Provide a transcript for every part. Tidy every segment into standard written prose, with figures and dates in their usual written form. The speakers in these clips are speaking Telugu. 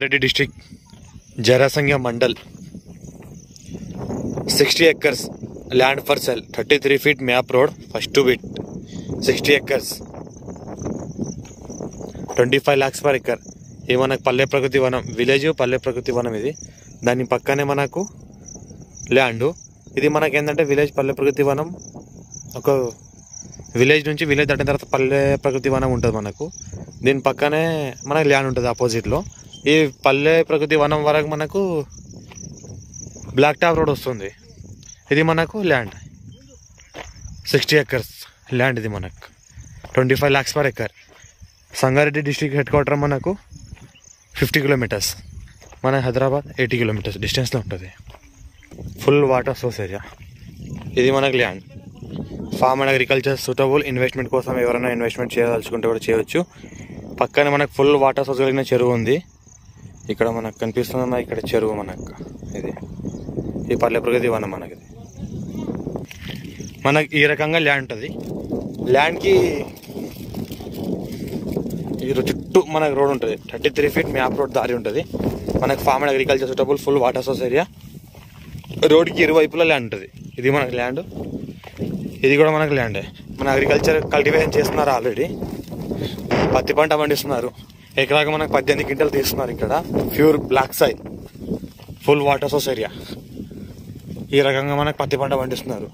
Reddy district Jarasanga mandal 60 acres land for sale, 33 feet map road, first to bit, 60 acres, 25 lakhs per acre. ఇది మనకు పల్లె ప్రకృతి వనం విలేజ్, పల్లె ప్రకృతి వనం. ఇది దాని పక్కనే మనకు ల్యాండ్. ఇది మనకి ఏంటంటే విలేజ్ పల్లె ప్రకృతి వనం, ఒక విలేజ్ నుంచి విలేజ్ దాటిన తర్వాత పల్లె ప్రకృతి వనం ఉంటుంది మనకు. దీని పక్కనే మనకు ల్యాండ్ ఉంటుంది ఆపోజిట్లో. ఈ పల్లె ప్రకృతి వనం వరకు మనకు బ్లాక్ టాప్ రోడ్ వస్తుంది. ఇది మనకు ల్యాండ్ 60 acres ల్యాండ్. ఇది మనకు 25 lakhs per acre. Sangareddy district head quarter మనకు 50 kilometers, మన హైదరాబాద్ 80 kilometers డిస్టెన్స్లో ఉంటుంది. Full water source area. ఇది మనకు land. Farm and agriculture suitable. Investment కోసం ఎవరైనా ఇన్వెస్ట్మెంట్ చేయదలుచుకుంటే కూడా చేయవచ్చు. పక్కనే మనకు ఫుల్ వాటర్ సోర్స్ కలిగిన చెరువు ఉంది. ఇక్కడ మనకు కనిపిస్తున్న ఇక్కడ చెరువు మనకు. ఇది ఈ పల్లె ప్రగతి వనం మనకి. మనకి ఈ రకంగా ల్యాండ్ ఉంటుంది. ల్యాండ్కి ఈ చుట్టూ మనకు రోడ్ ఉంటుంది. 33 feet మ్యాప్ రోడ్ దారి ఉంటుంది. మనకు farm and agriculture suitable, full water source area. రోడ్కి ఇరువైపులా ల్యాండ్ ఉంటుంది. ఇది మనకు ల్యాండ్. ఇది కూడా మనకు ల్యాండే. మన అగ్రికల్చర్ కల్టివేషన్ చేస్తున్నారు ఆల్రెడీ. పత్తి పంట పండిస్తున్నారు. ఎకరాగా మనకు 18 క్వింటల్ తీస్తున్నారు. ఇక్కడ pure black soil, full water source area. ఈ రకంగా మనకు పత్తి పంట పండిస్తున్నారు.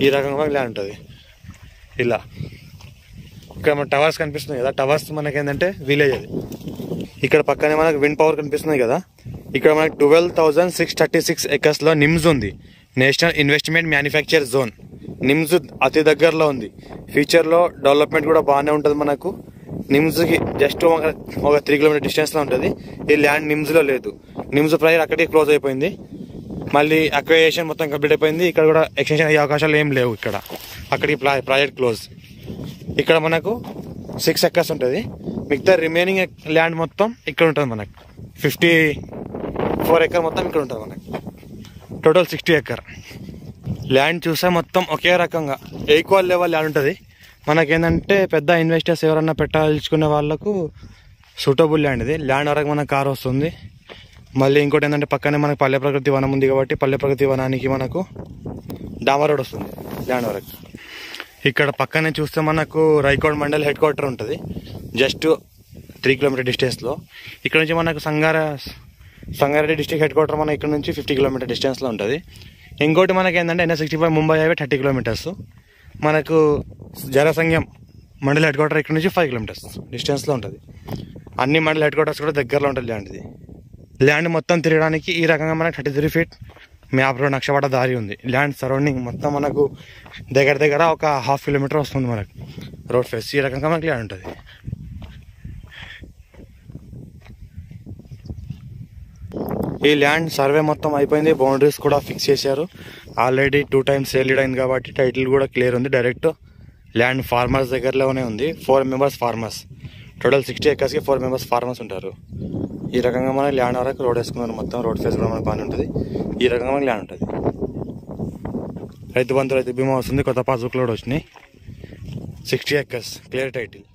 ఈ రకంగా మనకు ల్యాండ్ ఉంటుంది. ఇలా ఇక్కడ మన టవర్స్ కనిపిస్తున్నాయి కదా, టవర్స్ మనకి ఏంటంటే విలేజ్. అది ఇక్కడ పక్కనే మనకు విండ్ పవర్ కనిపిస్తుంది కదా. ఇక్కడ మనకు 12,636 acres నిమ్స్ ఉంది. National investment manufacture zone. NIMS అతి దగ్గరలో ఉంది. ఫ్యూచర్లో డెవలప్మెంట్ కూడా బాగానే ఉంటుంది మనకు. నిమ్స్కి జస్ట్ ఒక 3 kilometer డిస్టెన్స్లో ఉంటుంది. ఈ ల్యాండ్ నిమ్స్లో లేదు. నిమ్స్ ప్రైర్ అక్కడికి క్లోజ్ అయిపోయింది. మళ్ళీ అక్విజిషన్ మొత్తం కంప్లీట్ అయిపోయింది. ఇక్కడ కూడా ఎక్స్టెన్షన్ అయ్యే అవకాశాలు ఏం లేవు. ఇక్కడ అక్కడికి ప్రాజెక్ట్ క్లోజ్. ఇక్కడ మనకు 6 acres ఉంటుంది. మిగతా రిమైనింగ్ ల్యాండ్ మొత్తం ఇక్కడ ఉంటుంది మనకు. 54 acre మొత్తం ఇక్కడ ఉంటుంది మనకు. Total 60 acre land. చూస్తే మొత్తం ఒకే రకంగా ఈక్వల్ లెవెల్ ల్యాండ్ ఉంటుంది. మనకేంటంటే పెద్ద ఇన్వెస్టర్స్ ఎవరన్నా పెట్టాల్చుకునే వాళ్ళకు సూటబుల్ ల్యాండ్. ఇది ల్యాండ్ వరకు మనకు కార్ వస్తుంది. మళ్ళీ ఇంకోటి ఏంటంటే పక్కనే మనకు పల్లె ప్రకృతి వనం ఉంది కాబట్టి పల్లె ప్రకృతి వనానికి మనకు డామర్ రోడ్ వస్తుంది ల్యాండ్ వరకు. ఇక్కడ పక్కనే చూస్తే మనకు రైకోడ్ మండల్ హెడ్ క్వార్టర్ ఉంటుంది. జస్ట్ 3 kilometer డిస్టెన్స్లో. ఇక్కడ నుంచి మనకు సంగారెడ్డి డిస్ట్రిక్ట్ హెడ్ క్వార్టర్ మనకి ఇక్కడ నుంచి 50 kilometer డిస్టెన్స్లో ఉంటుంది. ఇంకోటి మనకి ఏంటంటే NH65 ముంబై హైవే 30 kilometers. మనకు జనసంఘం మండల్ హెడ్ క్వార్టర్ ఇక్కడ నుంచి 5 kilometers డిస్టెన్స్లో ఉంటుంది. అన్ని మండల్ హెడ్ క్వార్టర్స్ కూడా దగ్గరలో ఉంటుంది ల్యాండ్. ఇది ల్యాండ్ మొత్తం తిరగడానికి ఈ రకంగా మనకు 33 feet మ్యాప్ రోడ్ నక్షపట దారి ఉంది. ల్యాండ్ సరౌండింగ్ మొత్తం మనకు దగ్గర ఒక 1/2 kilometer వస్తుంది మనకు రోడ్ ఫేస్. ఈ రకంగా మనకు ల్యాండ్ ఉంటుంది. ఈ ల్యాండ్ సర్వే మొత్తం అయిపోయింది. బౌండరీస్ కూడా ఫిక్స్ చేశారు. ఆల్రెడీ 2 times సేల్ అయింది కాబట్టి టైటిల్ కూడా క్లియర్ ఉంది. డైరెక్ట్ ల్యాండ్ ఫార్మర్స్ దగ్గరలోనే ఉంది. 4 members farmers. Total 60 acresకి 4 members farmers ఉంటారు. ఈ రకంగా మనకి ల్యాండ్ వరకు రోడ్ వేసుకున్నారు. మొత్తం రోడ్ ఫేస్ కూడా మనకు బాగానే ఉంటుంది. ఈ రకంగా మనకి ల్యాండ్ ఉంటుంది. రైతు బంధు, రైతు బీమా వస్తుంది. కొత్త పాస్బుక్ లోడ్ వచ్చినాయి. 60 acres క్లియర్ టైటిల్.